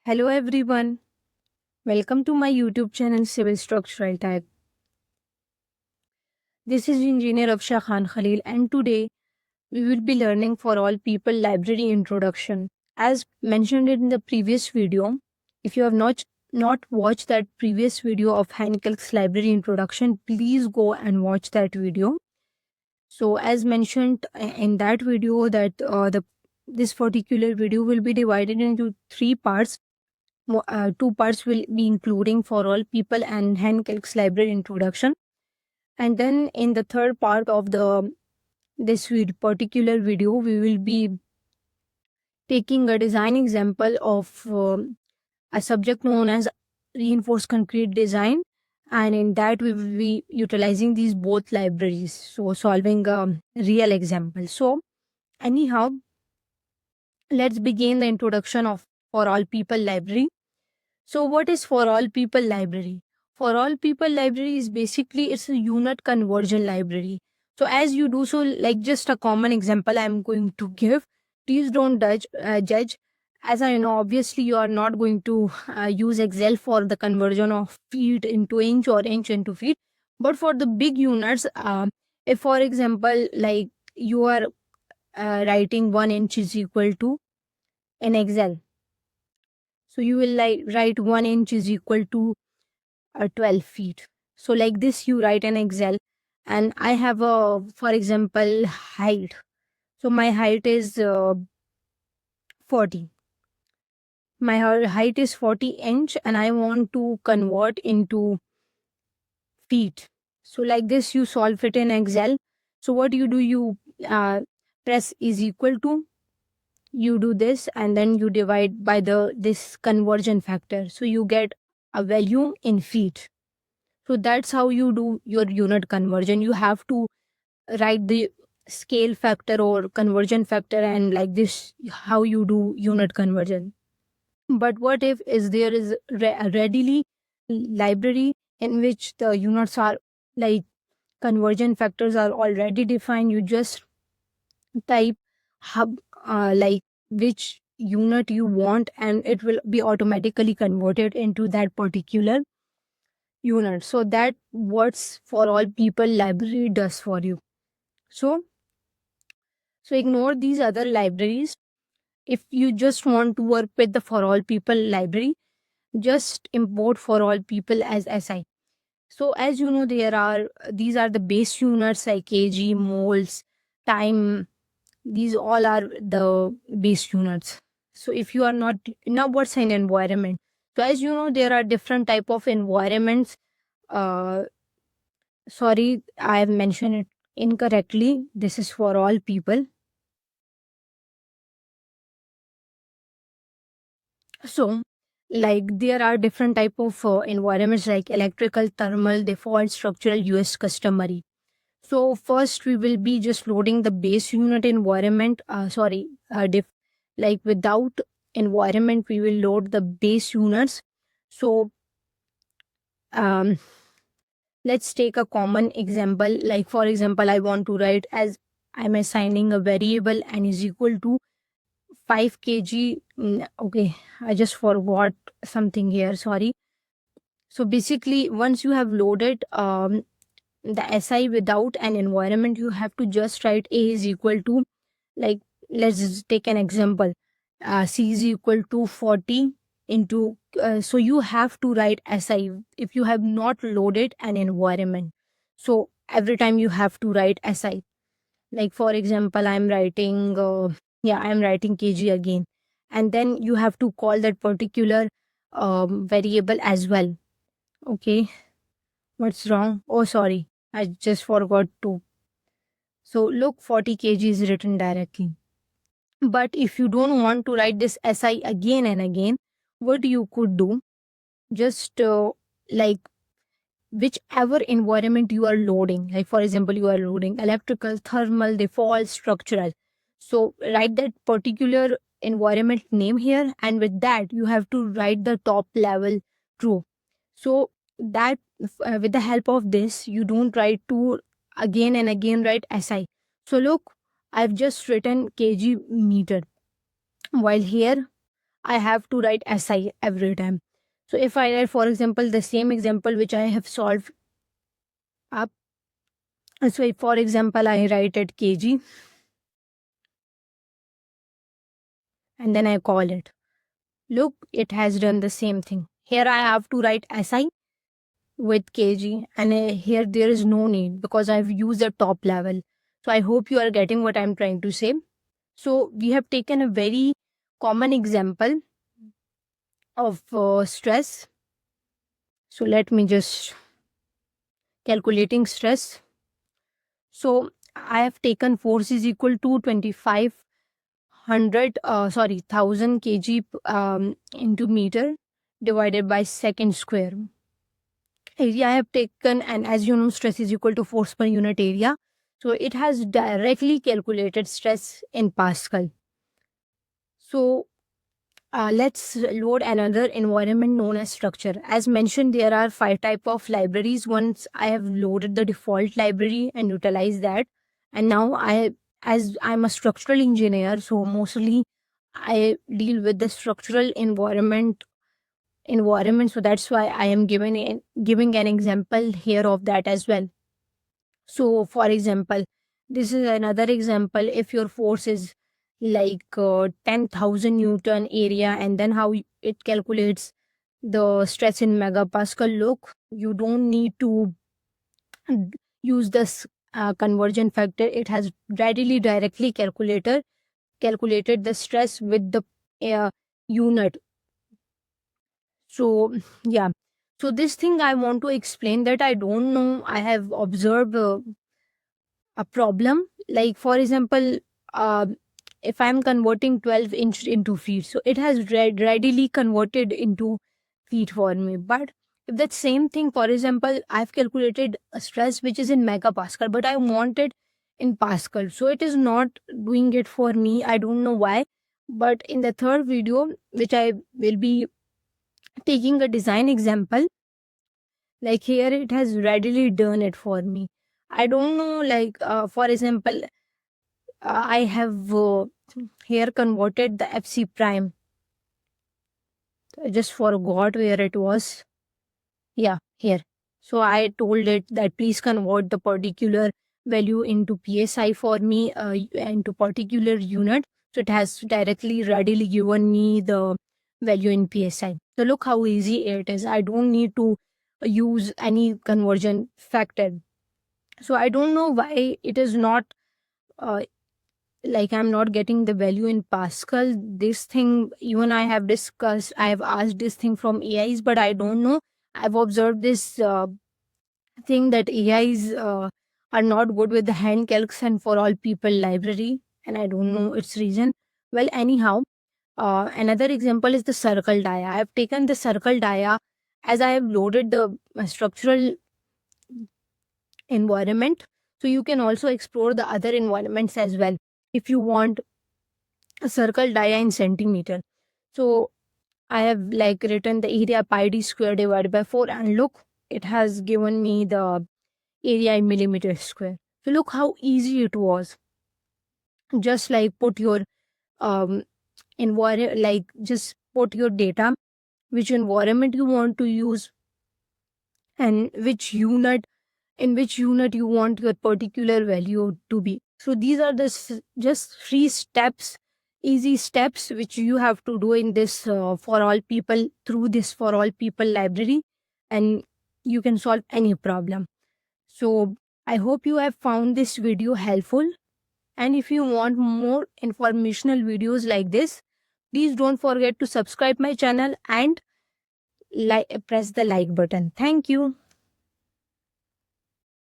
Hello everyone, welcome to my YouTube channel Civil Structural Type. This is Engineer Afsha Khan Khalil and today we will be learning for all people library introduction. As mentioned in the previous video, if you have not watched that previous video of Hankel's library introduction, please go and watch that video. So as mentioned in that video that the this particular video will be divided into three parts. Two parts will be including for all people and Hankel's library introduction, and then in the third part of the particular video we will be taking a design example of a subject known as reinforced concrete design, and in that we will be utilizing these both libraries, so solving a real example. So anyhow, let's begin the introduction of for all people library. So what is for all people library? For all people library is basically it's a unit conversion library. So as you do so, like just a common example I'm going to give. Please don't judge. As I know, obviously you are not going to use Excel for the conversion of feet into inch or inch into feet. But for the big units, if for example, like you are writing 1 inch is equal to in Excel, so you will like write 1 inch is equal to 12 feet. So like this you write in Excel, and I have a, for example, height. So my height is 40. My height is 40 inch and I want to convert into feet. So like this you solve it in Excel. So what you do, you press is equal to, you do this and then you divide by the this conversion factor. So you get a value in feet. So that's how you do your unit conversion. You have to write the scale factor or conversion factor, and like this how you do unit conversion. But what if is there is a readily library in which the units are like conversion factors are already defined. You just type hub like which unit you want and it will be automatically converted into that particular unit. So that what's for all people library does for you. So ignore these other libraries. If you just want to work with the for all people library, just import for all people as SI. So as you know, there are these are the base units like kg, moles, time. These all are the base units. So if you are not, now what's an environment? So as you know, there are different type of environments. uh Sorry, I have mentioned it incorrectly. This is for all people. So, like there are different type of environments like electrical, thermal, default, structural, US customary. So first we will be just loading the base unit environment. Like without environment we will load the base units. So um, let's take a common example. Like for example, I want to write as I'm assigning a variable and is equal to 5 kg. Okay, I just forgot something here. Sorry. So basically, once you have loaded the SI without an environment, you have to just write A is equal to, like, let's just take an example. C is equal to 40 into, so you have to write SI if you have not loaded an environment. So every time you have to write SI. Like for example, I'm writing kg again, and then you have to call that particular variable as well. Okay, what's wrong? Oh, sorry, I just forgot to. So look, 40 kg is written directly. But if you don't want to write this SI again and again, what you could do, just like whichever environment you are loading, like for example, you are loading electrical, thermal, default, structural. So write that particular environment name here, and with that, you have to write the top level true. So that with the help of this, you don't write to again and again write SI. So look, I've just written kg meter, while here I have to write SI every time. So if I write, for example, the same example which I have solved up, so if, for example, I write it kg and then I call it. Look, it has done the same thing. Here I have to write SI with kg, and here there is no need because I've used the top level. So I hope you are getting what I'm trying to say. So we have taken a very common example of stress. So let me just calculating stress. So I have taken force is equal to 2500 1000 kg into meter divided by second square. Area I have taken, and as you know, stress is equal to force per unit area. So it has directly calculated stress in Pascal. So let's load another environment known as structure. As mentioned, there are 5 type of libraries. Once I have loaded the default library and utilized that, and now as I'm a structural engineer, so mostly I deal with the structural environment. So that's why I am giving an example here of that as well. So, for example, this is another example. If your force is like 10,000 Newton area, and then how it calculates the stress in megapascal. Look, you don't need to use this conversion factor. It has readily directly calculated the stress with the unit. So yeah. So this thing I want to explain that I don't know. I have observed a problem. Like for example, uh, if I'm converting 12 inch into feet, so it has readily converted into feet for me. But if that same thing, for example, I've calculated a stress which is in megapascal, but I want it in Pascal, so it is not doing it for me. I don't know why. But in the third video, which I will be taking a design example, like here it has readily done it for me. I don't know, like for example, I have here converted the FC prime. I just forgot where it was. Yeah, here. So I told it that please convert the particular value into PSI for me, into particular unit. So it has directly readily given me the value in PSI. So look how easy it is. I don't need to use any conversion factor. So I don't know why it is not uh, like I'm not getting the value in Pascal. This thing, even I have discussed, I have asked this thing from AIs, but I don't know. I've observed this thing that AIs are not good with the hand calcs and for all people library, and I don't know its reason. Well, anyhow, another example is the circle dia. I have taken the circle dia as I have loaded the structural environment. So you can also explore the other environments as well if you want a circle dia in centimeter. So I have like written the area pi d square divided by 4, and look, it has given me the area in millimeter square. So look how easy it was. Just like put your environment, like just put your data, which environment you want to use, and in which unit you want your particular value to be. So these are the just 3 steps, easy steps, which you have to do in this for all people, through this for all people library, and you can solve any problem. So I hope you have found this video helpful, and if you want more informational videos like this, please don't forget to subscribe my channel and press the like button. Thank you.